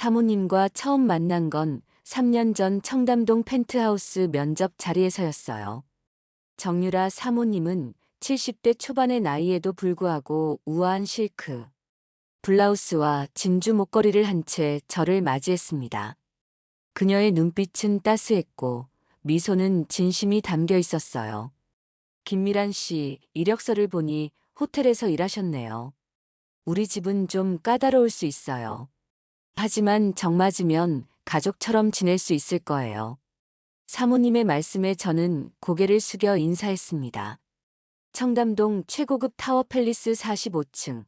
사모님과 처음 만난 건 3년 전 청담동 펜트하우스 면접 자리에서였어요. 정유라 사모님은 70대 초반의 나이에도 불구하고 우아한 실크, 블라우스와 진주 목걸이를 한 채 저를 맞이했습니다. 그녀의 눈빛은 따스했고 미소는 진심이 담겨 있었어요. 김미란 씨, 이력서를 보니 호텔에서 일하셨네요. 우리 집은 좀 까다로울 수 있어요. 하지만 정맞으면 가족처럼 지낼 수 있을 거예요. 사모님의 말씀에 저는 고개를 숙여 인사했습니다. 청담동 최고급 타워 팰리스 45층,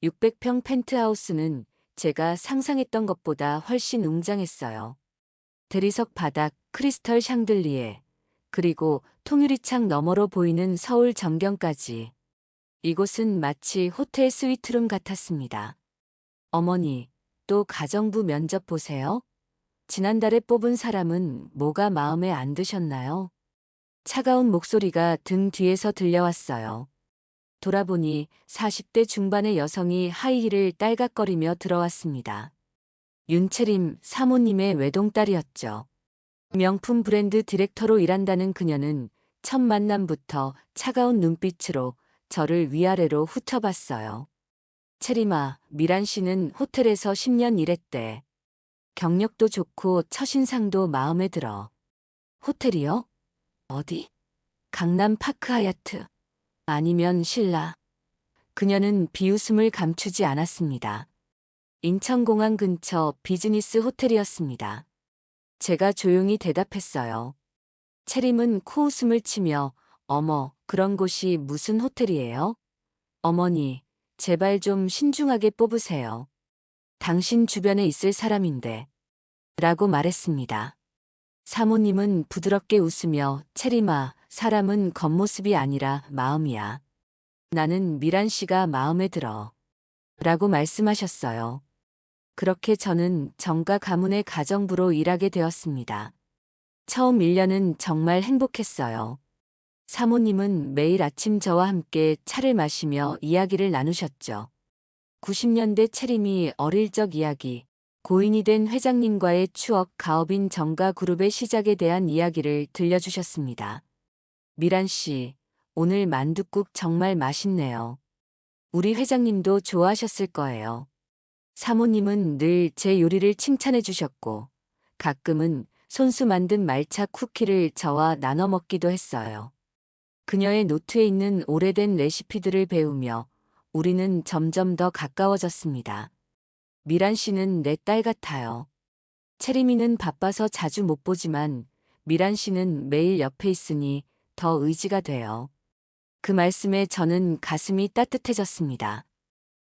600평 펜트하우스는 제가 상상했던 것보다 훨씬 웅장했어요. 대리석 바닥, 크리스털 샹들리에, 그리고 통유리창 너머로 보이는 서울 전경까지. 이곳은 마치 호텔 스위트룸 같았습니다. 어머니, 또 가정부 면접 보세요? 지난달에 뽑은 사람은 뭐가 마음에 안 드셨나요? 차가운 목소리가 등 뒤에서 들려왔어요. 돌아보니 40대 중반의 여성이 하이힐을 딸깍거리며 들어왔습니다. 윤채림 사모님의 외동딸이었죠. 명품 브랜드 디렉터로 일한다는 그녀는 첫 만남부터 차가운 눈빛으로 저를 위아래로 훑어봤어요. 채림아, 미란 씨는 호텔에서 10년 일했대. 경력도 좋고 첫인상도 마음에 들어. 호텔이요? 어디? 강남 파크 하얏트. 아니면 신라. 그녀는 비웃음을 감추지 않았습니다. 인천공항 근처 비즈니스 호텔이었습니다. 제가 조용히 대답했어요. 채림은 코웃음을 치며 어머, 그런 곳이 무슨 호텔이에요? 어머니, 제발 좀 신중하게 뽑으세요. 당신 주변에 있을 사람인데. 라고 말했습니다. 사모님은 부드럽게 웃으며 채림아, 사람은 겉모습이 아니라 마음이야. 나는 미란 씨가 마음에 들어. 라고 말씀하셨어요. 그렇게 저는 정가 가문의 가정부로 일하게 되었습니다. 처음 1년은 정말 행복했어요. 사모님은 매일 아침 저와 함께 차를 마시며 이야기를 나누셨죠. 90년대 채림이 어릴 적 이야기, 고인이 된 회장님과의 추억, 가업인 정가그룹의 시작에 대한 이야기를 들려주셨습니다. 미란 씨, 오늘 만둣국 정말 맛있네요. 우리 회장님도 좋아하셨을 거예요. 사모님은 늘 제 요리를 칭찬해 주셨고, 가끔은 손수 만든 말차 쿠키를 저와 나눠 먹기도 했어요. 그녀의 노트에 있는 오래된 레시피들을 배우며 우리는 점점 더 가까워졌습니다. 미란 씨는 내 딸 같아요. 채림이는 바빠서 자주 못 보지만 미란 씨는 매일 옆에 있으니 더 의지가 돼요. 그 말씀에 저는 가슴이 따뜻해졌습니다.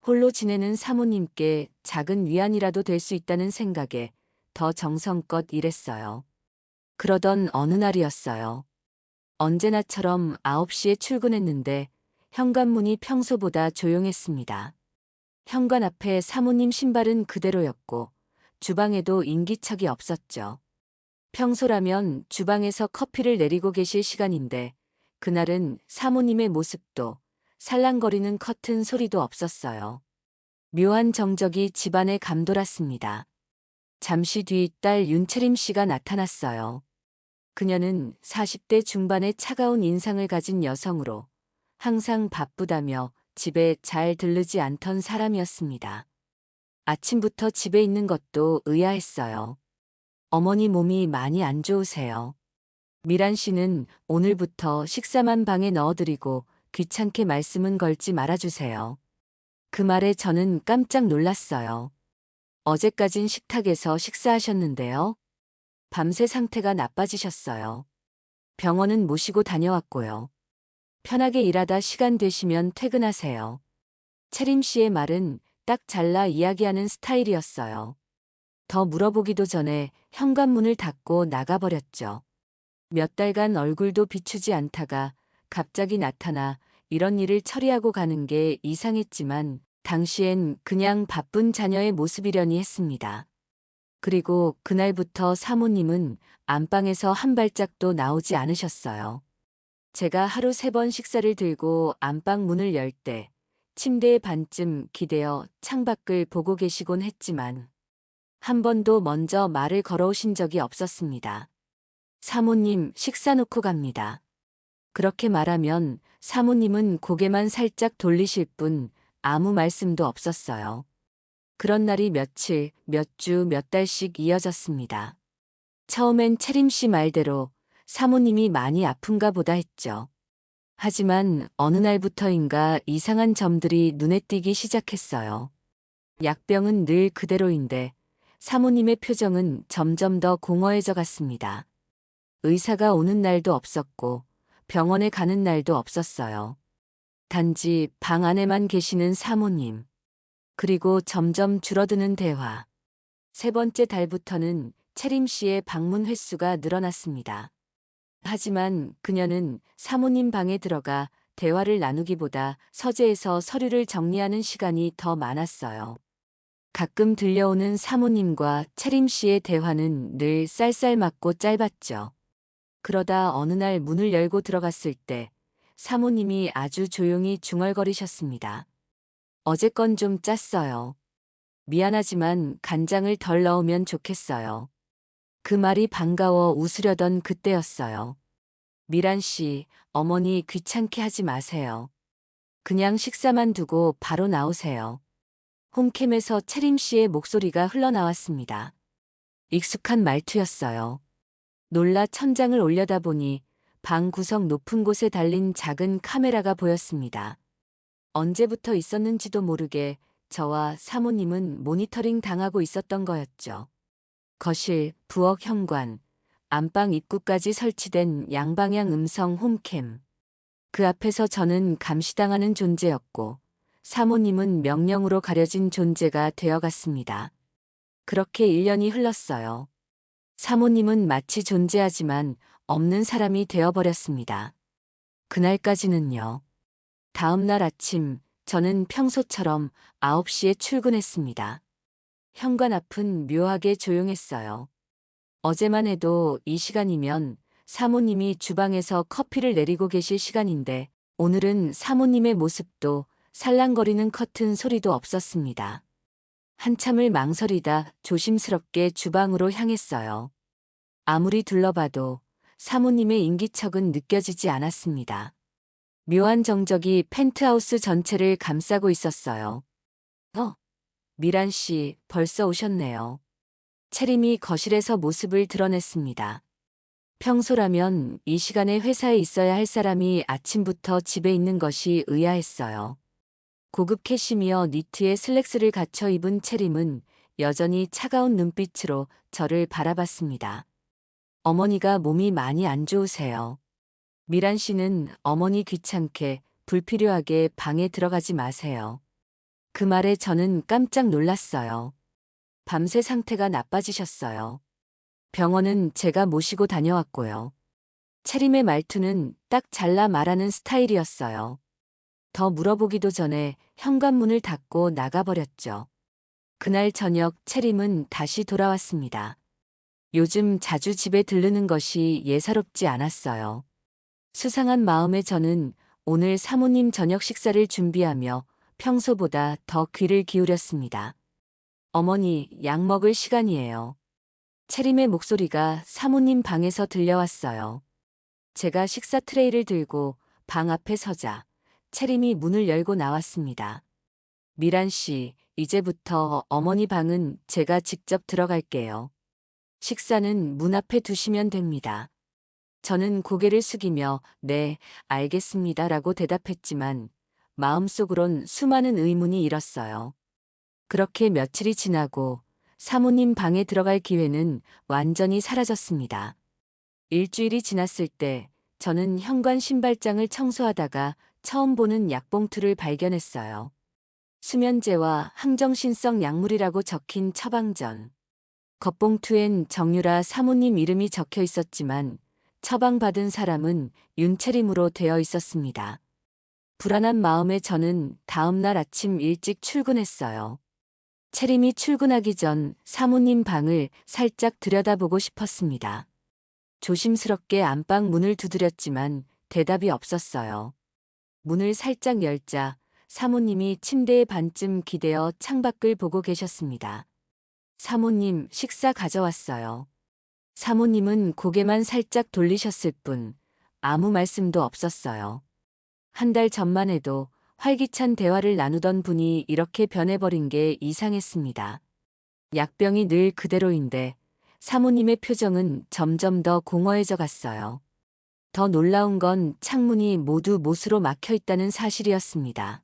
홀로 지내는 사모님께 작은 위안이라도 될 수 있다는 생각에 더 정성껏 일했어요. 그러던 어느 날이었어요. 언제나처럼 9시에 출근했는데 현관문이 평소보다 조용했습니다. 현관 앞에 사모님 신발은 그대로였고 주방에도 인기척이 없었죠. 평소라면 주방에서 커피를 내리고 계실 시간인데 그날은 사모님의 모습도 살랑거리는 커튼 소리도 없었어요. 묘한 정적이 집안에 감돌았습니다. 잠시 뒤 딸 윤채림 씨가 나타났어요. 그녀는 40대 중반의 차가운 인상을 가진 여성으로 항상 바쁘다며 집에 잘 들르지 않던 사람이었습니다. 아침부터 집에 있는 것도 의아했어요. 어머니 몸이 많이 안 좋으세요. 미란 씨는 오늘부터 식사만 방에 넣어드리고 귀찮게 말씀은 걸지 말아주세요. 그 말에 저는 깜짝 놀랐어요. 어제까진 식탁에서 식사하셨는데요. 밤새 상태가 나빠지셨어요. 병원은 모시고 다녀왔고요. 편하게 일하다 시간 되시면 퇴근하세요. 채림 씨의 말은 딱 잘라 이야기하는 스타일이었어요. 더 물어보기도 전에 현관문을 닫고 나가버렸죠. 몇 달간 얼굴도 비추지 않다가 갑자기 나타나 이런 일을 처리하고 가는 게 이상했지만 당시엔 그냥 바쁜 자녀의 모습이려니 했습니다. 그리고 그날부터 사모님은 안방에서 한 발짝도 나오지 않으셨어요. 제가 하루 3번 식사를 들고 안방 문을 열 때 침대에 반쯤 기대어 창밖을 보고 계시곤 했지만 한 번도 먼저 말을 걸어오신 적이 없었습니다. 사모님, 식사 놓고 갑니다. 그렇게 말하면 사모님은 고개만 살짝 돌리실 뿐 아무 말씀도 없었어요. 그런 날이 며칠, 몇 주, 몇 달씩 이어졌습니다. 처음엔 채림 씨 말대로 사모님이 많이 아픈가 보다 했죠. 하지만 어느 날부터인가 이상한 점들이 눈에 띄기 시작했어요. 약병은 늘 그대로인데 사모님의 표정은 점점 더 공허해져 갔습니다. 의사가 오는 날도 없었고 병원에 가는 날도 없었어요. 단지 방 안에만 계시는 사모님. 그리고 점점 줄어드는 대화. 세 번째 달부터는 채림 씨의 방문 횟수가 늘어났습니다. 하지만 그녀는 사모님 방에 들어가 대화를 나누기보다 서재에서 서류를 정리하는 시간이 더 많았어요. 가끔 들려오는 사모님과 채림 씨의 대화는 늘 쌀쌀맞고 짧았죠. 그러다 어느 날 문을 열고 들어갔을 때 사모님이 아주 조용히 중얼거리셨습니다. 어제 건 좀 짰어요. 미안하지만 간장을 덜 넣으면 좋겠어요. 그 말이 반가워 웃으려던 그때였어요. 미란 씨, 어머니 귀찮게 하지 마세요. 그냥 식사만 두고 바로 나오세요. 홈캠에서 채림 씨의 목소리가 흘러나왔습니다. 익숙한 말투였어요. 놀라 천장을 올려다보니 방 구석 높은 곳에 달린 작은 카메라가 보였습니다. 언제부터 있었는지도 모르게 저와 사모님은 모니터링 당하고 있었던 거였죠. 거실, 부엌 현관, 안방 입구까지 설치된 양방향 음성 홈캠. 그 앞에서 저는 감시당하는 존재였고 사모님은 명령으로 가려진 존재가 되어갔습니다. 그렇게 1년이 흘렀어요. 사모님은 마치 존재하지만 없는 사람이 되어버렸습니다. 그날까지는요. 다음 날 아침 저는 평소처럼 9시에 출근했습니다. 현관 앞은 묘하게 조용했어요. 어제만 해도 이 시간이면 사모님이 주방에서 커피를 내리고 계실 시간인데 오늘은 사모님의 모습도 살랑거리는 커튼 소리도 없었습니다. 한참을 망설이다 조심스럽게 주방으로 향했어요. 아무리 둘러봐도 사모님의 인기척은 느껴지지 않았습니다. 묘한 정적이 펜트하우스 전체를 감싸고 있었어요. 미란 씨, 벌써 오셨네요. 채림이 거실에서 모습을 드러냈습니다. 평소라면 이 시간에 회사에 있어야 할 사람이 아침부터 집에 있는 것이 의아했어요. 고급 캐시미어 니트에 슬랙스를 갖춰 입은 채림은 여전히 차가운 눈빛으로 저를 바라봤습니다. 어머니가 몸이 많이 안 좋으세요. 미란 씨는 어머니 귀찮게 불필요하게 방에 들어가지 마세요. 그 말에 저는 깜짝 놀랐어요. 밤새 상태가 나빠지셨어요. 병원은 제가 모시고 다녀왔고요. 채림의 말투는 딱 잘라 말하는 스타일이었어요. 더 물어보기도 전에 현관문을 닫고 나가버렸죠. 그날 저녁 채림은 다시 돌아왔습니다. 요즘 자주 집에 들르는 것이 예사롭지 않았어요. 수상한 마음에 저는 오늘 사모님 저녁 식사를 준비하며 평소보다 더 귀를 기울였습니다. 어머니, 약 먹을 시간이에요. 채림의 목소리가 사모님 방에서 들려왔어요. 제가 식사 트레이를 들고 방 앞에 서자 채림이 문을 열고 나왔습니다. 미란 씨, 이제부터 어머니 방은 제가 직접 들어갈게요. 식사는 문 앞에 두시면 됩니다. 저는 고개를 숙이며 네, 알겠습니다라고 대답했지만 마음속으론 수많은 의문이 일었어요. 그렇게 며칠이 지나고 사모님 방에 들어갈 기회는 완전히 사라졌습니다. 일주일이 지났을 때 저는 현관 신발장을 청소하다가 처음 보는 약봉투를 발견했어요. 수면제와 항정신성 약물이라고 적힌 처방전. 겉봉투엔 정유라 사모님 이름이 적혀 있었지만 처방받은 사람은 윤채림으로 되어 있었습니다. 불안한 마음에 저는 다음 날 아침 일찍 출근했어요. 채림이 출근하기 전 사모님 방을 살짝 들여다보고 싶었습니다. 조심스럽게 안방 문을 두드렸지만 대답이 없었어요. 문을 살짝 열자 사모님이 침대에 반쯤 기대어 창밖을 보고 계셨습니다. 사모님, 식사 가져왔어요. 사모님은 고개만 살짝 돌리셨을 뿐 아무 말씀도 없었어요. 한 달 전만 해도 활기찬 대화를 나누던 분이 이렇게 변해버린 게 이상했습니다. 약병이 늘 그대로인데 사모님의 표정은 점점 더 공허해져 갔어요. 더 놀라운 건 창문이 모두 못으로 막혀 있다는 사실이었습니다.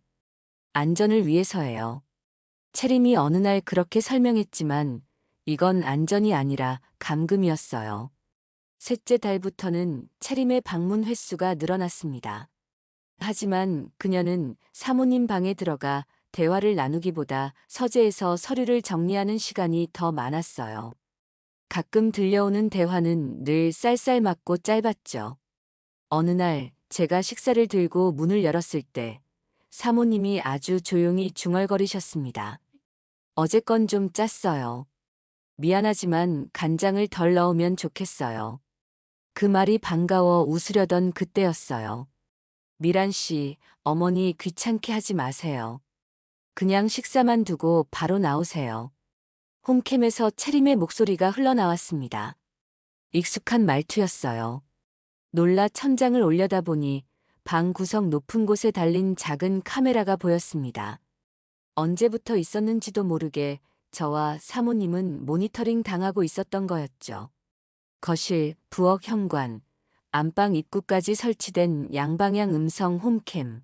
안전을 위해서예요. 채림이 어느 날 그렇게 설명했지만 이건 안전이 아니라 감금이었어요. 셋째 달부터는 채림의 방문 횟수가 늘어났습니다. 하지만 그녀는 사모님 방에 들어가 대화를 나누기보다 서재에서 서류를 정리하는 시간이 더 많았어요. 가끔 들려오는 대화는 늘 쌀쌀맞고 짧았죠. 어느 날 제가 식사를 들고 문을 열었을 때 사모님이 아주 조용히 중얼거리셨습니다. 어제 건 좀 짰어요. 미안하지만 간장을 덜 넣으면 좋겠어요. 그 말이 반가워 웃으려던 그때였어요. 미란 씨, 어머니 귀찮게 하지 마세요. 그냥 식사만 두고 바로 나오세요. 홈캠에서 채림의 목소리가 흘러나왔습니다. 익숙한 말투였어요. 놀라 천장을 올려다보니 방 구석 높은 곳에 달린 작은 카메라가 보였습니다. 언제부터 있었는지도 모르게 저와 사모님은 모니터링 당하고 있었던 거였죠. 거실, 부엌 현관, 안방 입구까지 설치된 양방향 음성 홈캠.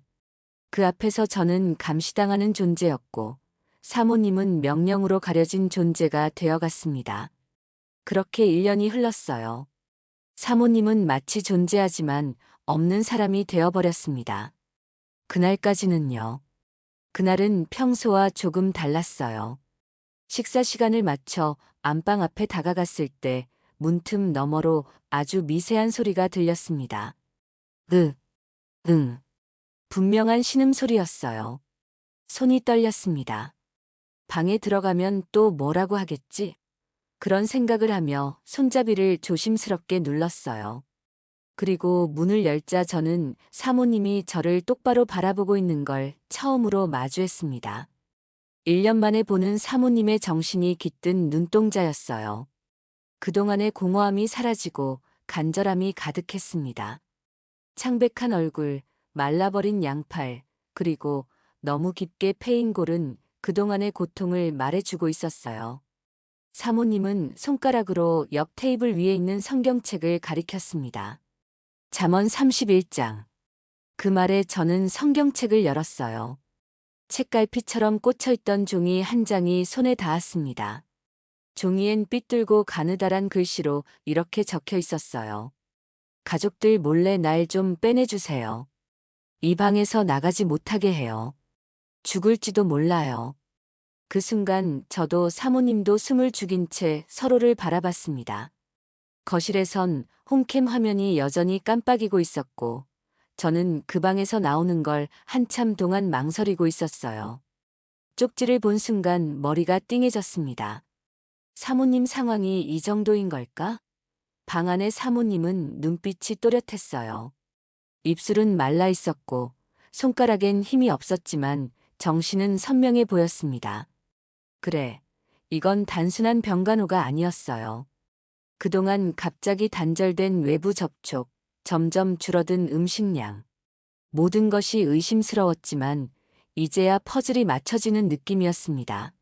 그 앞에서 저는 감시당하는 존재였고 사모님은 명령으로 가려진 존재가 되어갔습니다. 그렇게 1년이 흘렀어요. 사모님은 마치 존재하지만 없는 사람이 되어버렸습니다. 그날까지는요. 그날은 평소와 조금 달랐어요. 식사 시간을 맞춰 안방 앞에 다가갔을 때 문틈 너머로 아주 미세한 소리가 들렸습니다. 응. 분명한 신음소리였어요. 손이 떨렸습니다. 방에 들어가면 또 뭐라고 하겠지? 그런 생각을 하며 손잡이를 조심스럽게 눌렀어요. 그리고 문을 열자 저는 사모님이 저를 똑바로 바라보고 있는 걸 처음으로 마주했습니다. 1년 만에 보는 사모님의 정신이 깃든 눈동자였어요. 그동안의 공허함이 사라지고 간절함이 가득했습니다. 창백한 얼굴, 말라버린 양팔, 그리고 너무 깊게 패인 골은 그동안의 고통을 말해주고 있었어요. 사모님은 손가락으로 옆 테이블 위에 있는 성경책을 가리켰습니다. 잠언 31장. 그 말에 저는 성경책을 열었어요. 책갈피처럼 꽂혀있던 종이 한 장이 손에 닿았습니다. 종이엔 삐뚤고 가느다란 글씨로 이렇게 적혀 있었어요. 가족들 몰래 날 좀 빼내주세요. 이 방에서 나가지 못하게 해요. 죽을지도 몰라요. 그 순간 저도 사모님도 숨을 죽인 채 서로를 바라봤습니다. 거실에선 홈캠 화면이 여전히 깜빡이고 있었고 저는 그 방에서 나오는 걸 한참 동안 망설이고 있었어요. 쪽지를 본 순간 머리가 띵해졌습니다. 사모님 상황이 이 정도인 걸까? 방 안의 사모님은 눈빛이 또렷했어요. 입술은 말라 있었고 손가락엔 힘이 없었지만 정신은 선명해 보였습니다. 그래, 이건 단순한 병간호가 아니었어요. 그동안 갑자기 단절된 외부 접촉, 점점 줄어든 음식량. 모든 것이 의심스러웠지만 이제야 퍼즐이 맞춰지는 느낌이었습니다.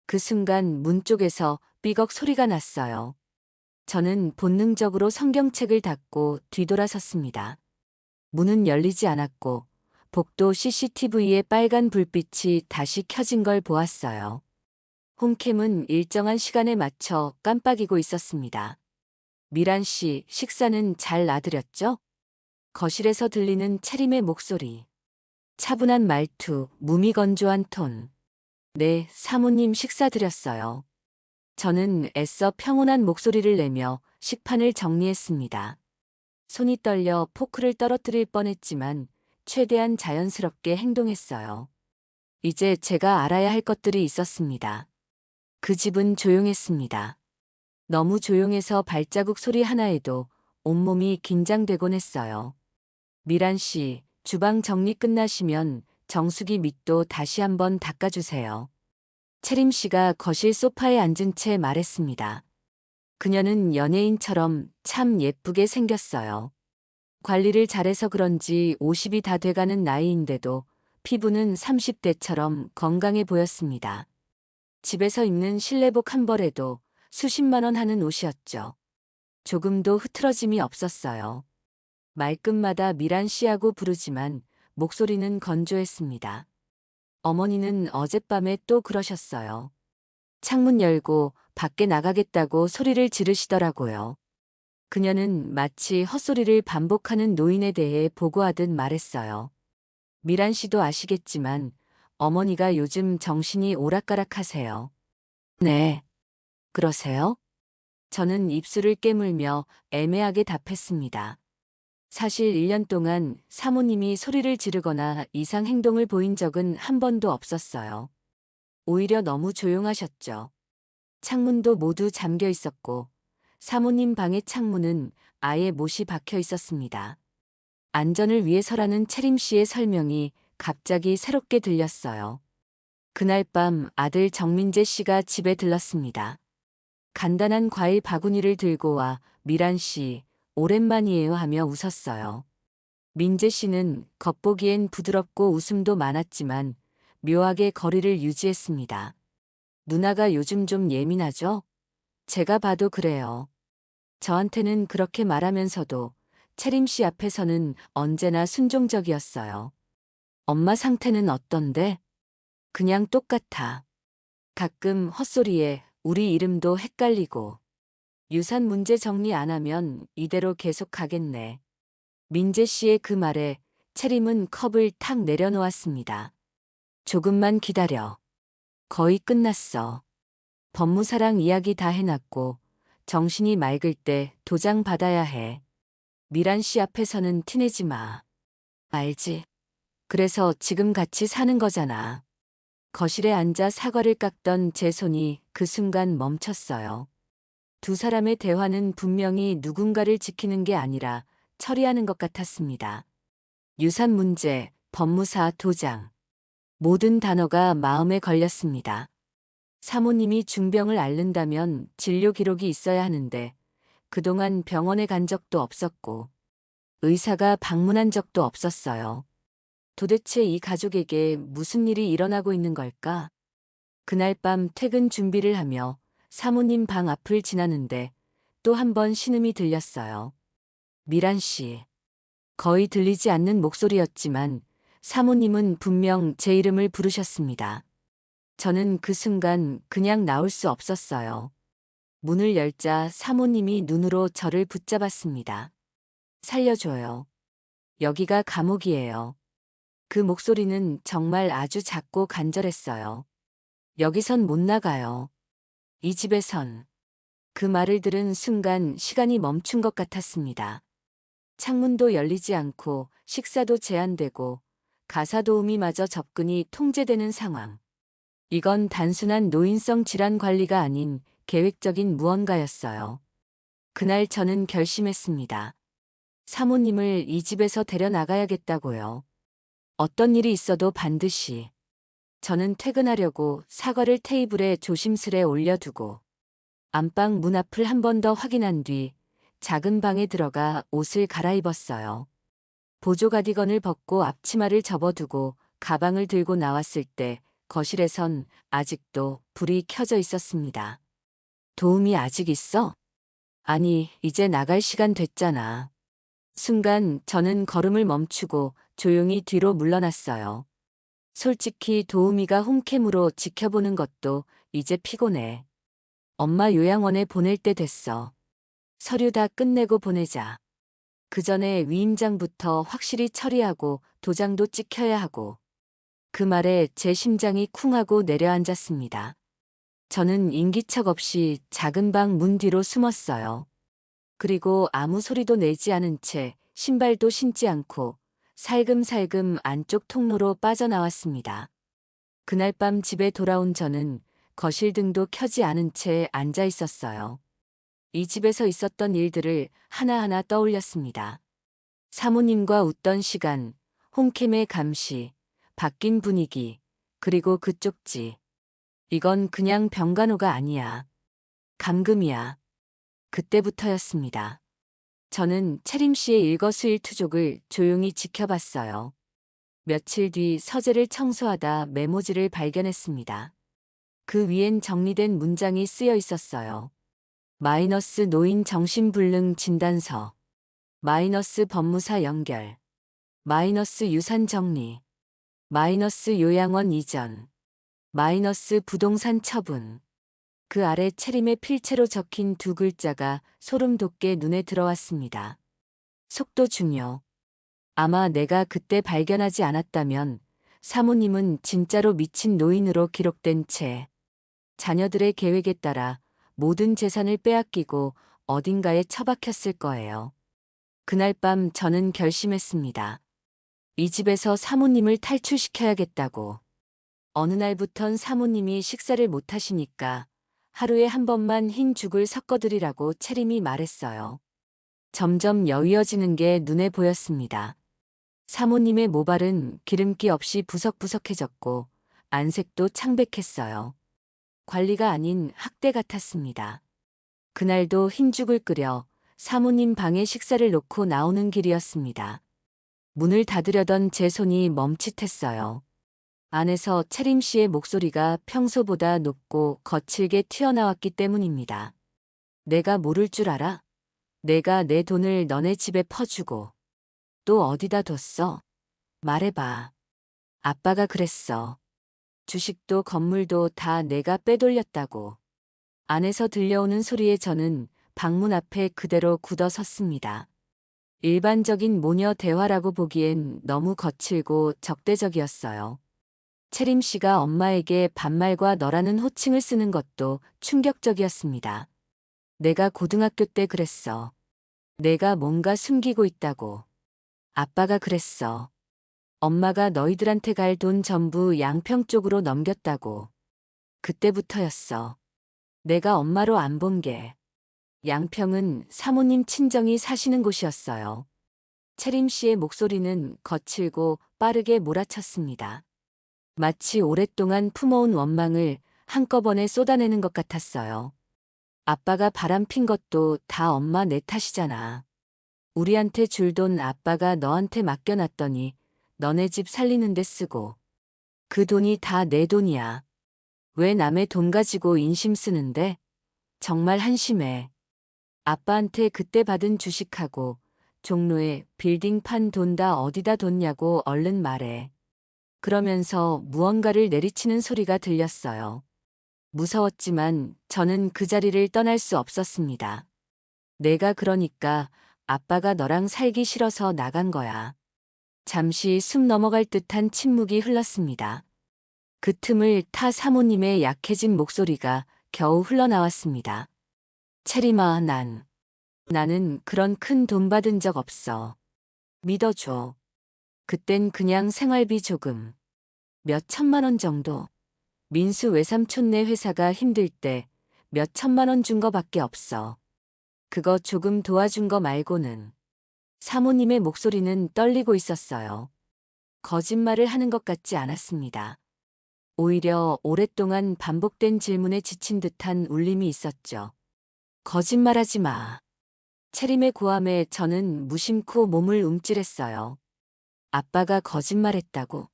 그 순간 문 쪽에서 삐걱 소리가 났어요. 저는 본능적으로 성경책을 닫고 뒤돌아섰습니다. 문은 열리지 않았고 복도 CCTV의 빨간 불빛이 다시 켜진 걸 보았어요. 홈캠은 일정한 시간에 맞춰 깜빡이고 있었습니다. 미란 씨, 식사는 잘 놔드렸죠? 거실에서 들리는 채림의 목소리. 차분한 말투, 무미건조한 톤. 네, 사모님 식사 드렸어요. 저는 애써 평온한 목소리를 내며 식판을 정리했습니다. 손이 떨려 포크를 떨어뜨릴 뻔했지만 최대한 자연스럽게 행동했어요. 이제 제가 알아야 할 것들이 있었습니다. 그 집은 조용했습니다. 너무 조용해서 발자국 소리 하나에도 온몸이 긴장되곤 했어요. 미란 씨, 주방 정리 끝나시면 정수기 밑도 다시 한번 닦아주세요. 채림 씨가 거실 소파에 앉은 채 말했습니다. 그녀는 연예인처럼 참 예쁘게 생겼어요. 관리를 잘해서 그런지 50이 다 돼가는 나이인데도 피부는 30대처럼 건강해 보였습니다. 집에서 입는 실내복 한 벌에도 수십만 원 하는 옷이었죠. 조금도 흐트러짐이 없었어요. 말끝마다 미란 씨하고 부르지만 목소리는 건조했습니다. 어머니는 어젯밤에 또 그러셨어요. 창문 열고 밖에 나가겠다고 소리를 지르시더라고요. 그녀는 마치 헛소리를 반복하는 노인에 대해 보고하듯 말했어요. 미란 씨도 아시겠지만 어머니가 요즘 정신이 오락가락하세요. 네, 그러세요? 저는 입술을 깨물며 애매하게 답했습니다. 사실 1년 동안 사모님이 소리를 지르거나 이상 행동을 보인 적은 한 번도 없었어요. 오히려 너무 조용하셨죠. 창문도 모두 잠겨 있었고 사모님 방의 창문은 아예 못이 박혀 있었습니다. 안전을 위해서라는 채림 씨의 설명이 갑자기 새롭게 들렸어요. 그날 밤 아들 정민재 씨가 집에 들렀습니다. 간단한 과일 바구니를 들고 와 미란 씨, 오랜만이에요 하며 웃었어요. 민재 씨는 겉보기엔 부드럽고 웃음도 많았지만 묘하게 거리를 유지했습니다. 누나가 요즘 좀 예민하죠? 제가 봐도 그래요. 저한테는 그렇게 말하면서도 채림 씨 앞에서는 언제나 순종적이었어요. 엄마 상태는 어떤데? 그냥 똑같아. 가끔 헛소리에 우리 이름도 헷갈리고. 유산 문제 정리 안 하면 이대로 계속 가겠네. 민재 씨의 그 말에 채림은 컵을 탁 내려놓았습니다. 조금만 기다려. 거의 끝났어. 법무사랑 이야기 다 해놨고 정신이 맑을 때 도장 받아야 해. 미란 씨 앞에서는 티내지 마. 알지? 그래서 지금 같이 사는 거잖아. 거실에 앉아 사과를 깎던 제 손이 그 순간 멈췄어요. 두 사람의 대화는 분명히 누군가를 지키는 게 아니라 처리하는 것 같았습니다. 유산 문제, 법무사, 도장. 모든 단어가 마음에 걸렸습니다. 사모님이 중병을 앓는다면 진료 기록이 있어야 하는데 그동안 병원에 간 적도 없었고 의사가 방문한 적도 없었어요. 도대체 이 가족에게 무슨 일이 일어나고 있는 걸까? 그날 밤 퇴근 준비를 하며 사모님 방 앞을 지나는데 또 한 번 신음이 들렸어요. 미란 씨. 거의 들리지 않는 목소리였지만 사모님은 분명 제 이름을 부르셨습니다. 저는 그 순간 그냥 나올 수 없었어요. 문을 열자 사모님이 눈으로 저를 붙잡았습니다. 살려줘요. 여기가 감옥이에요. 그 목소리는 정말 아주 작고 간절했어요. 여기선 못 나가요. 이 집에선. 그 말을 들은 순간 시간이 멈춘 것 같았습니다. 창문도 열리지 않고 식사도 제한되고 가사 도우미마저 접근이 통제되는 상황. 이건 단순한 노인성 질환 관리가 아닌 계획적인 무언가였어요. 그날 저는 결심했습니다. 사모님을 이 집에서 데려나가야겠다고요. 어떤 일이 있어도 반드시. 저는 퇴근하려고 사과를 테이블에 조심스레 올려두고 안방 문 앞을 한 번 더 확인한 뒤 작은 방에 들어가 옷을 갈아입었어요. 보조 가디건을 벗고 앞치마를 접어두고 가방을 들고 나왔을 때 거실에선 아직도 불이 켜져 있었습니다. 도움이 아직 있어? 아니, 이제 나갈 시간 됐잖아. 순간 저는 걸음을 멈추고 조용히 뒤로 물러났어요. 솔직히 도우미가 홈캠으로 지켜보는 것도 이제 피곤해. 엄마 요양원에 보낼 때 됐어. 서류 다 끝내고 보내자. 그 전에 위임장부터 확실히 처리하고 도장도 찍혀야 하고. 그 말에 제 심장이 쿵하고 내려앉았습니다. 저는 인기척 없이 작은 방 문 뒤로 숨었어요. 그리고 아무 소리도 내지 않은 채 신발도 신지 않고 살금살금 안쪽 통로로 빠져나왔습니다. 그날 밤 집에 돌아온 저는 거실 등도 켜지 않은 채 앉아 있었어요. 이 집에서 있었던 일들을 하나하나 떠올렸습니다. 사모님과 웃던 시간, 홈캠의 감시, 바뀐 분위기, 그리고 그 쪽지. 이건 그냥 병간호가 아니야. 감금이야. 그때부터였습니다. 저는 채림 씨의 일거수일투족을 조용히 지켜봤어요. 며칠 뒤 서재를 청소하다 메모지를 발견했습니다. 그 위엔 정리된 문장이 쓰여 있었어요. 마이너스 노인 정신불능 진단서. 마이너스 법무사 연결. 마이너스 유산 정리. 마이너스 요양원 이전. 마이너스 부동산 처분. 그 아래 채림의 필체로 적힌 두 글자가 소름 돋게 눈에 들어왔습니다. 속도 중요. 아마 내가 그때 발견하지 않았다면 사모님은 진짜로 미친 노인으로 기록된 채 자녀들의 계획에 따라 모든 재산을 빼앗기고 어딘가에 처박혔을 거예요. 그날 밤 저는 결심했습니다. 이 집에서 사모님을 탈출시켜야겠다고. 어느 날부턴 사모님이 식사를 못 하시니까 하루에 한 번만 흰 죽을 섞어드리라고 채림이 말했어요. 점점 여위어지는 게 눈에 보였습니다. 사모님의 모발은 기름기 없이 부석부석해졌고 안색도 창백했어요. 관리가 아닌 학대 같았습니다. 그날도 흰죽을 끓여 사모님 방에 식사를 놓고 나오는 길이었습니다. 문을 닫으려던 제 손이 멈칫했어요. 안에서 채림 씨의 목소리가 평소보다 높고 거칠게 튀어나왔기 때문입니다. 내가 모를 줄 알아? 내가 내 돈을 너네 집에 퍼주고 또 어디다 뒀어? 말해봐. 아빠가 그랬어. 주식도 건물도 다 내가 빼돌렸다고. 안에서 들려오는 소리에 저는 방문 앞에 그대로 굳어 섰습니다. 일반적인 모녀 대화라고 보기엔 너무 거칠고 적대적이었어요. 채림 씨가 엄마에게 반말과 너라는 호칭을 쓰는 것도 충격적이었습니다. 내가 고등학교 때 그랬어. 내가 뭔가 숨기고 있다고. 아빠가 그랬어. 엄마가 너희들한테 갈 돈 전부 양평 쪽으로 넘겼다고. 그때부터였어. 내가 엄마로 안 본 게. 양평은 사모님 친정이 사시는 곳이었어요. 채림 씨의 목소리는 거칠고 빠르게 몰아쳤습니다. 마치 오랫동안 품어온 원망을 한꺼번에 쏟아내는 것 같았어요. 아빠가 바람핀 것도 다 엄마 내 탓이잖아. 우리한테 줄 돈 아빠가 너한테 맡겨놨더니 너네 집 살리는 데 쓰고. 그 돈이 다 내 돈이야. 왜 남의 돈 가지고 인심 쓰는데? 정말 한심해. 아빠한테 그때 받은 주식하고 종로에 빌딩 판 돈 다 어디다 뒀냐고 얼른 말해. 그러면서 무언가를 내리치는 소리가 들렸어요. 무서웠지만 저는 그 자리를 떠날 수 없었습니다. 내가 그러니까 아빠가 너랑 살기 싫어서 나간 거야. 잠시 숨 넘어갈 듯한 침묵이 흘렀습니다. 그 틈을 타 사모님의 약해진 목소리가 겨우 흘러나왔습니다. 채림아, 나는 그런 큰 돈 받은 적 없어. 믿어줘. 그땐 그냥 생활비 조금. 몇 천만 원 정도. 민수 외삼촌네 회사가 힘들 때 몇 천만 원 준 거밖에 없어. 그거 조금 도와준 거 말고는. 사모님의 목소리는 떨리고 있었어요. 거짓말을 하는 것 같지 않았습니다. 오히려 오랫동안 반복된 질문에 지친 듯한 울림이 있었죠. 거짓말하지 마. 채림의 고함에 저는 무심코 몸을 움찔했어요. 아빠가 거짓말했다고?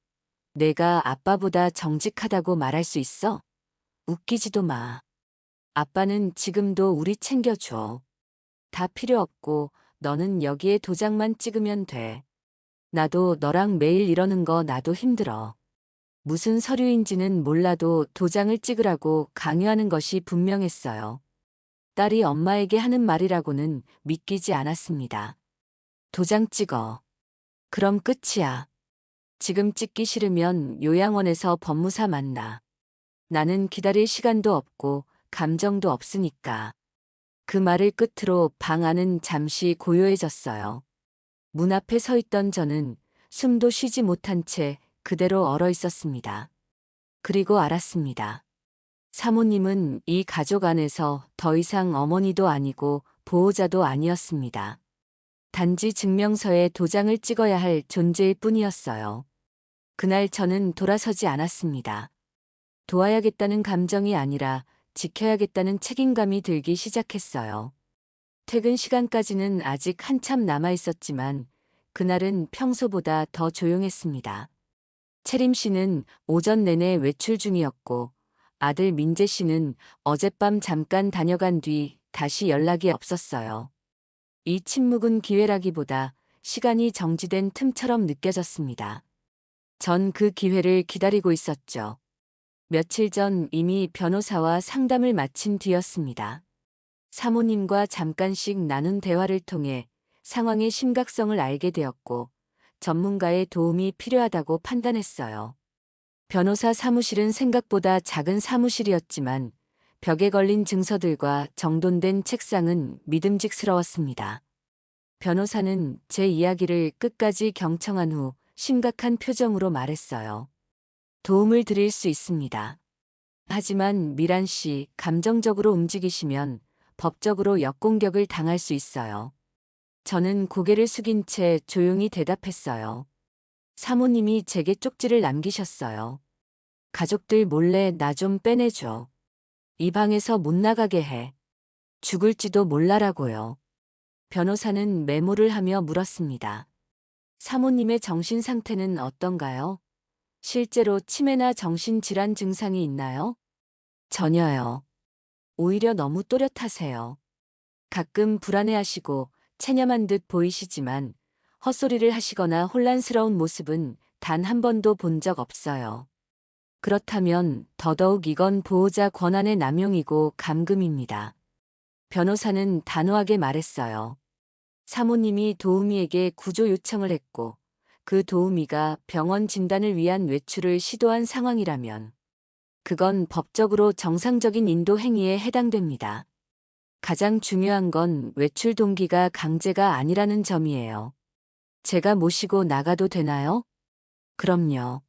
내가 아빠보다 정직하다고 말할 수 있어? 웃기지도 마. 아빠는 지금도 우리 챙겨줘. 다 필요 없고 너는 여기에 도장만 찍으면 돼. 나도 너랑 매일 이러는 거 나도 힘들어. 무슨 서류인지는 몰라도 도장을 찍으라고 강요하는 것이 분명했어요. 딸이 엄마에게 하는 말이라고는 믿기지 않았습니다. 도장 찍어. 그럼 끝이야. 지금 찍기 싫으면 요양원에서 법무사 만나. 나는 기다릴 시간도 없고 감정도 없으니까. 그 말을 끝으로 방 안은 잠시 고요해졌어요. 문 앞에 서 있던 저는 숨도 쉬지 못한 채 그대로 얼어 있었습니다. 그리고 알았습니다. 사모님은 이 가족 안에서 더 이상 어머니도 아니고 보호자도 아니었습니다. 단지 증명서에 도장을 찍어야 할 존재일 뿐이었어요. 그날 저는 돌아서지 않았습니다. 도와야겠다는 감정이 아니라 지켜야겠다는 책임감이 들기 시작했어요. 퇴근 시간까지는 아직 한참 남아 있었지만 그날은 평소보다 더 조용했습니다. 채림 씨는 오전 내내 외출 중이었고 아들 민재 씨는 어젯밤 잠깐 다녀간 뒤 다시 연락이 없었어요. 이 침묵은 기회라기보다 시간이 정지된 틈처럼 느껴졌습니다. 전 그 기회를 기다리고 있었죠. 며칠 전 이미 변호사와 상담을 마친 뒤였습니다. 사모님과 잠깐씩 나눈 대화를 통해 상황의 심각성을 알게 되었고 전문가의 도움이 필요하다고 판단했어요. 변호사 사무실은 생각보다 작은 사무실이었지만 벽에 걸린 증서들과 정돈된 책상은 믿음직스러웠습니다. 변호사는 제 이야기를 끝까지 경청한 후 심각한 표정으로 말했어요. 도움을 드릴 수 있습니다. 하지만 미란 씨, 감정적으로 움직이시면 법적으로 역공격을 당할 수 있어요. 저는 고개를 숙인 채 조용히 대답했어요. 사모님이 제게 쪽지를 남기셨어요. 가족들 몰래 나 좀 빼내줘. 이 방에서 못 나가게 해. 죽을지도 몰라라고요. 변호사는 메모를 하며 물었습니다. 사모님의 정신 상태는 어떤가요? 실제로 치매나 정신질환 증상이 있나요? 전혀요. 오히려 너무 또렷하세요. 가끔 불안해하시고 체념한 듯 보이시지만 헛소리를 하시거나 혼란스러운 모습은 단 한 번도 본 적 없어요. 그렇다면 더더욱 이건 보호자 권한의 남용이고 감금입니다. 변호사는 단호하게 말했어요. 사모님이 도우미에게 구조 요청을 했고 그 도우미가 병원 진단을 위한 외출을 시도한 상황이라면 그건 법적으로 정상적인 인도 행위에 해당됩니다. 가장 중요한 건 외출 동기가 강제가 아니라는 점이에요. 제가 모시고 나가도 되나요? 그럼요.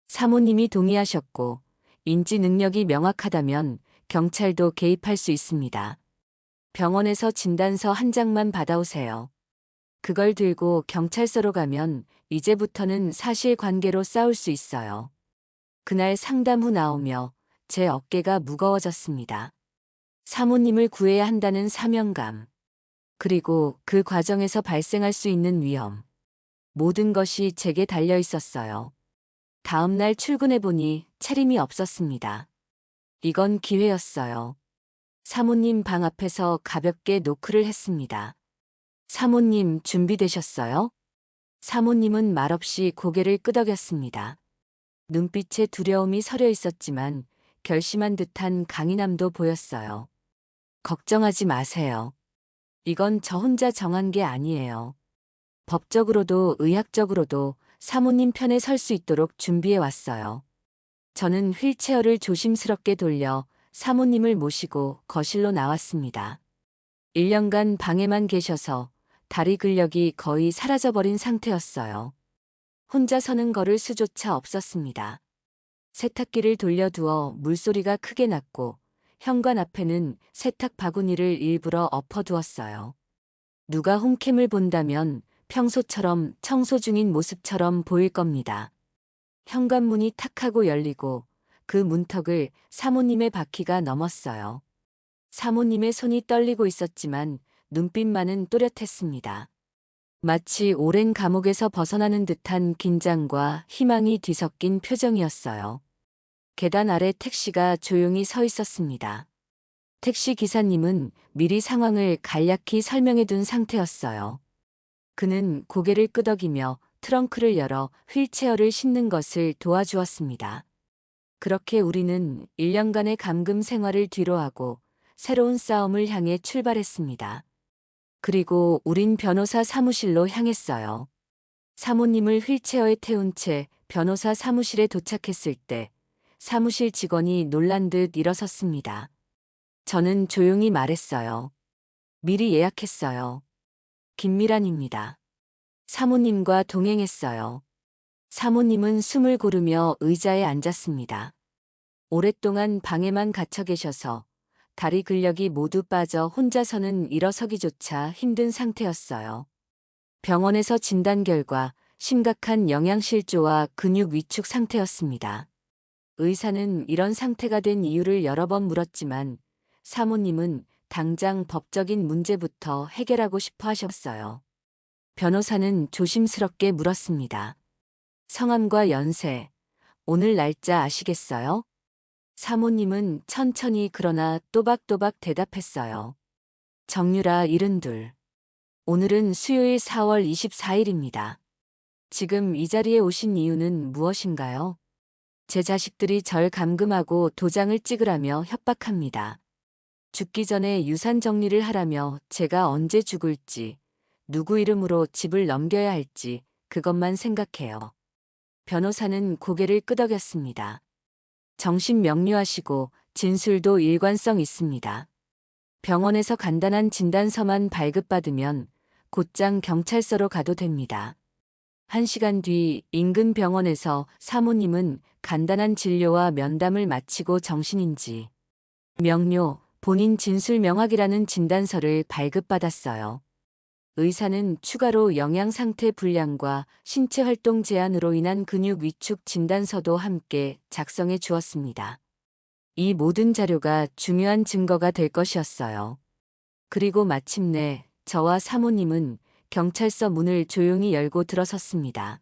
사모님이 동의하셨고 인지 능력이 명확하다면 경찰도 개입할 수 있습니다. 병원에서 진단서 한 장만 받아오세요. 그걸 들고 경찰서로 가면 이제부터는 사실관계로 싸울 수 있어요. 그날 상담 후 나오며 제 어깨가 무거워졌습니다. 사모님을 구해야 한다는 사명감, 그리고 그 과정에서 발생할 수 있는 위험. 모든 것이 제게 달려 있었어요. 다음 날 출근해보니 차림이 없었습니다. 이건 기회였어요. 사모님 방 앞에서 가볍게 노크를 했습니다. 사모님 준비되셨어요? 사모님은 말없이 고개를 끄덕였습니다. 눈빛에 두려움이 서려 있었지만 결심한 듯한 강인함도 보였어요. 걱정하지 마세요. 이건 저 혼자 정한 게 아니에요. 법적으로도 의학적으로도 사모님 편에 설 수 있도록 준비해 왔어요. 저는 휠체어를 조심스럽게 돌려 사모님을 모시고 거실로 나왔습니다. 1년간 방에만 계셔서 다리 근력이 거의 사라져버린 상태였어요. 혼자 서는 걸을 수조차 없었습니다. 세탁기를 돌려두어 물소리가 크게 났고 현관 앞에는 세탁 바구니를 일부러 엎어두었어요. 누가 홈캠을 본다면 평소처럼 청소 중인 모습처럼 보일 겁니다. 현관문이 탁 하고 열리고 그 문턱을 사모님의 바퀴가 넘었어요. 사모님의 손이 떨리고 있었지만 눈빛만은 또렷했습니다. 마치 오랜 감옥에서 벗어나는 듯한 긴장과 희망이 뒤섞인 표정이었어요. 계단 아래 택시가 조용히 서 있었습니다. 택시 기사님은 미리 상황을 간략히 설명해 둔 상태였어요. 그는 고개를 끄덕이며 트렁크를 열어 휠체어를 싣는 것을 도와주었습니다. 그렇게 우리는 1년간의 감금 생활을 뒤로하고 새로운 싸움을 향해 출발했습니다. 그리고 우린 변호사 사무실로 향했어요. 사모님을 휠체어에 태운 채 변호사 사무실에 도착했을 때 사무실 직원이 놀란 듯 일어섰습니다. 저는 조용히 말했어요. 미리 예약했어요. 김미란입니다. 사모님과 동행했어요. 사모님은 숨을 고르며 의자에 앉았습니다. 오랫동안 방에만 갇혀 계셔서 다리 근력이 모두 빠져 혼자서는 일어서기조차 힘든 상태였어요. 병원에서 진단 결과 심각한 영양실조와 근육 위축 상태였습니다. 의사는 이런 상태가 된 이유를 여러 번 물었지만 사모님은 당장 법적인 문제부터 해결하고 싶어 하셨어요. 변호사는 조심스럽게 물었습니다. 성함과 연세, 오늘 날짜 아시겠어요? 사모님은 천천히 그러나 또박또박 대답했어요. 정유라 72. 오늘은 수요일 4월 24일입니다. 지금 이 자리에 오신 이유는 무엇인가요? 제 자식들이 절 감금하고 도장을 찍으라며 협박합니다. 죽기 전에 유산 정리를 하라며 제가 언제 죽을지, 누구 이름으로 집을 넘겨야 할지 그것만 생각해요. 변호사는 고개를 끄덕였습니다. 정신 명료하시고 진술도 일관성 있습니다. 병원에서 간단한 진단서만 발급받으면 곧장 경찰서로 가도 됩니다. 1시간 뒤 인근 병원에서 사모님은 간단한 진료와 면담을 마치고 정신인지 명료, 본인 진술 명확이라는 진단서를 발급받았어요. 의사는 추가로 영양 상태 불량과 신체 활동 제한으로 인한 근육 위축 진단서도 함께 작성해 주었습니다. 이 모든 자료가 중요한 증거가 될 것이었어요. 그리고 마침내 저와 사모님은 경찰서 문을 조용히 열고 들어섰습니다.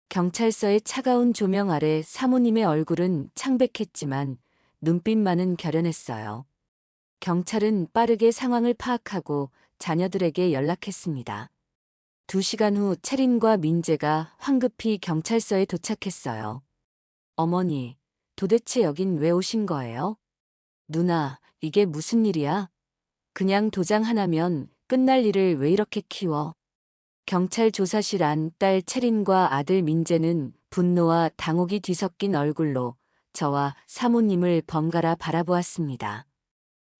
경찰서의 차가운 조명 아래 사모님의 얼굴은 창백했지만 눈빛만은 결연했어요. 경찰은 빠르게 상황을 파악하고 자녀들에게 연락했습니다. 2시간 후 채린과 민재가 황급히 경찰서에 도착했어요. 어머니, 도대체 여긴 왜 오신 거예요? 누나, 이게 무슨 일이야? 그냥 도장 하나면 끝날 일을 왜 이렇게 키워? 경찰 조사실 안 딸 채린과 아들 민재는 분노와 당혹이 뒤섞인 얼굴로 저와 사모님을 번갈아 바라보았습니다.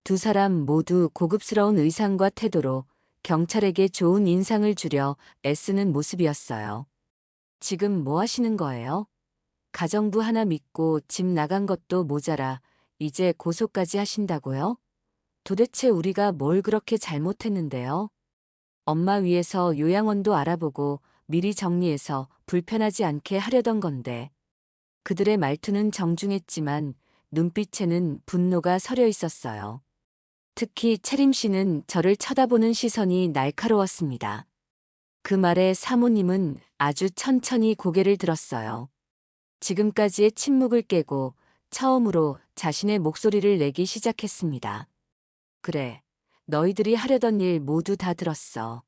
두 사람 모두 고급스러운 의상과 태도로 경찰에게 좋은 인상을 주려 애쓰는 모습이었어요. 지금 뭐 하시는 거예요? 가정부 하나 믿고 집 나간 것도 모자라 이제 고소까지 하신다고요? 도대체 우리가 뭘 그렇게 잘못했는데요? 엄마 위해서 요양원도 알아보고 미리 정리해서 불편하지 않게 하려던 건데. 그들의 말투는 정중했지만 눈빛에는 분노가 서려 있었어요. 특히 채림 씨는 저를 쳐다보는 시선이 날카로웠습니다. 그 말에 사모님은 아주 천천히 고개를 들었어요. 지금까지의 침묵을 깨고 처음으로 자신의 목소리를 내기 시작했습니다. 그래, 너희들이 하려던 일 모두 다 들었어.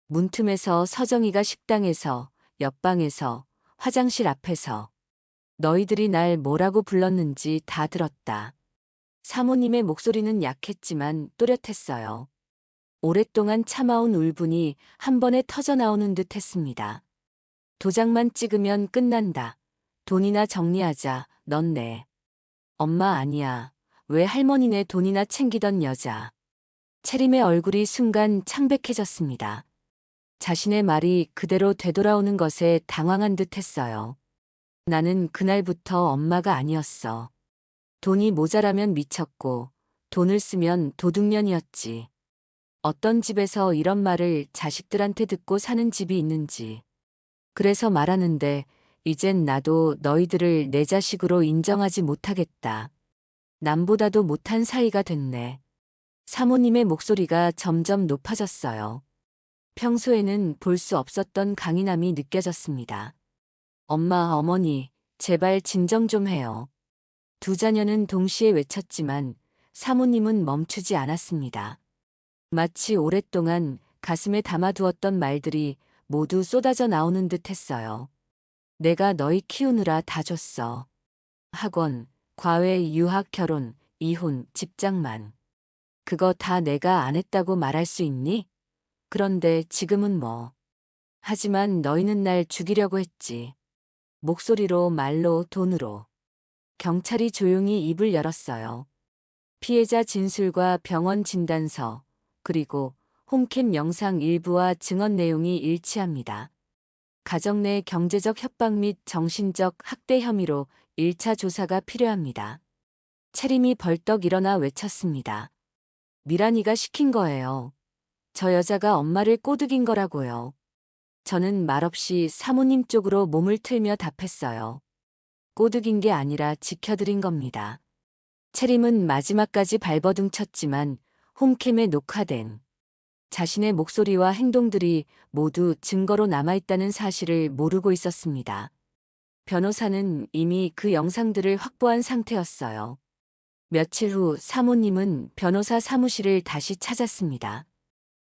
문틈에서 서정이가 식당에서, 옆방에서, 화장실 앞에서 너희들이 날 뭐라고 불렀는지 다 들었다. 사모님의 목소리는 약했지만 또렷했어요. 오랫동안 참아온 울분이 한 번에 터져나오는 듯 했습니다. 도장만 찍으면 끝난다. 돈이나 정리하자, 넌 내 엄마 아니야. 왜 할머니네 돈이나 챙기던 여자. 채림의 얼굴이 순간 창백해졌습니다. 자신의 말이 그대로 되돌아오는 것에 당황한 듯 했어요. 나는 그날부터 엄마가 아니었어. 돈이 모자라면 미쳤고 돈을 쓰면 도둑년이었지. 어떤 집에서 이런 말을 자식들한테 듣고 사는 집이 있는지. 그래서 말하는데 이젠 나도 너희들을 내 자식으로 인정하지 못하겠다. 남보다도 못한 사이가 됐네. 사모님의 목소리가 점점 높아졌어요. 평소에는 볼 수 없었던 강인함이 느껴졌습니다. 엄마, 어머니, 제발 진정 좀 해요. 두 자녀는 동시에 외쳤지만 사모님은 멈추지 않았습니다. 마치 오랫동안 가슴에 담아두었던 말들이 모두 쏟아져 나오는 듯 했어요. 내가 너희 키우느라 다 줬어. 학원, 과외, 유학, 결혼, 이혼, 집장만. 그거 다 내가 안 했다고 말할 수 있니? 그런데 지금은 뭐. 하지만 너희는 날 죽이려고 했지. 목소리로, 말로, 돈으로. 경찰이 조용히 입을 열었어요. 피해자 진술과 병원 진단서, 그리고 홈캠 영상 일부와 증언 내용이 일치합니다. 가정 내 경제적 협박 및 정신적 학대 혐의로 1차 조사가 필요합니다. 채림이 벌떡 일어나 외쳤습니다. 미란이가 시킨 거예요. 저 여자가 엄마를 꼬드긴 거라고요. 저는 말없이 사모님 쪽으로 몸을 틀며 답했어요. 꼬드긴 게 아니라 지켜드린 겁니다. 채림은 마지막까지 발버둥 쳤지만 홈캠에 녹화된 자신의 목소리와 행동들이 모두 증거로 남아있다는 사실을 모르고 있었습니다. 변호사는 이미 그 영상들을 확보한 상태였어요. 며칠 후 사모님은 변호사 사무실을 다시 찾았습니다.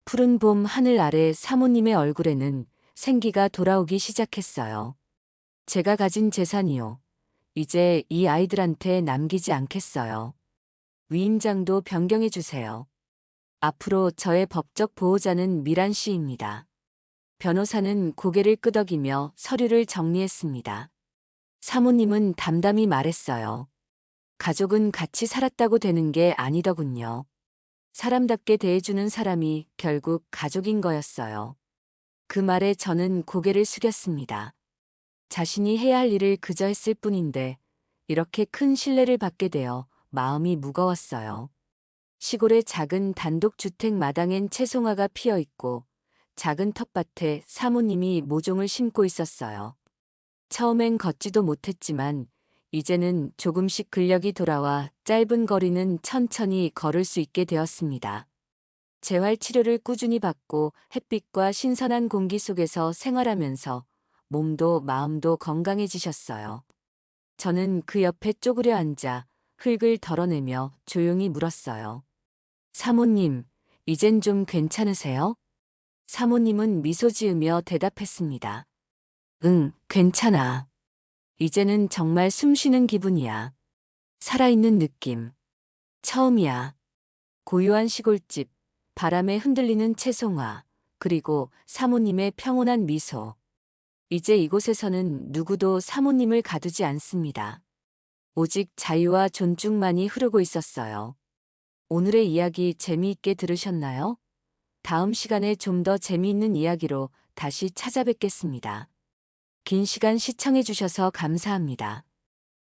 푸른 봄 하늘 아래 사모님의 얼굴에는 생기가 돌아오기 시작했어요. 제가 가진 재산이요. 이제 이 아이들한테 남기지 않겠어요. 위임장도 변경해 주세요. 앞으로 저의 법적 보호자는 미란 씨입니다. 변호사는 고개를 끄덕이며 서류를 정리했습니다. 사모님은 담담히 말했어요. 가족은 같이 살았다고 되는 게 아니더군요. 사람답게 대해주는 사람이 결국 가족인 거였어요. 그 말에 저는 고개를 숙였습니다. 자신이 해야 할 일을 그저 했을 뿐인데 이렇게 큰 신뢰를 받게 되어 마음이 무거웠어요. 시골의 작은 단독주택 마당엔 채송화가 피어 있고 작은 텃밭에 사모님이 모종을 심고 있었어요. 처음엔 걷지도 못했지만 이제는 조금씩 근력이 돌아와 짧은 거리는 천천히 걸을 수 있게 되었습니다. 재활 치료를 꾸준히 받고 햇빛과 신선한 공기 속에서 생활하면서 몸도 마음도 건강해지셨어요. 저는 그 옆에 쪼그려 앉아 흙을 덜어내며 조용히 물었어요. 사모님, 이젠 좀 괜찮으세요? 사모님은 미소 지으며 대답했습니다. 응, 괜찮아. 이제는 정말 숨 쉬는 기분이야. 살아있는 느낌. 처음이야. 고요한 시골집, 바람에 흔들리는 채송화, 그리고 사모님의 평온한 미소. 이제 이곳에서는 누구도 사모님을 가두지 않습니다. 오직 자유와 존중만이 흐르고 있었어요. 오늘의 이야기 재미있게 들으셨나요? 다음 시간에 좀 더 재미있는 이야기로 다시 찾아뵙겠습니다. 긴 시간 시청해주셔서 감사합니다.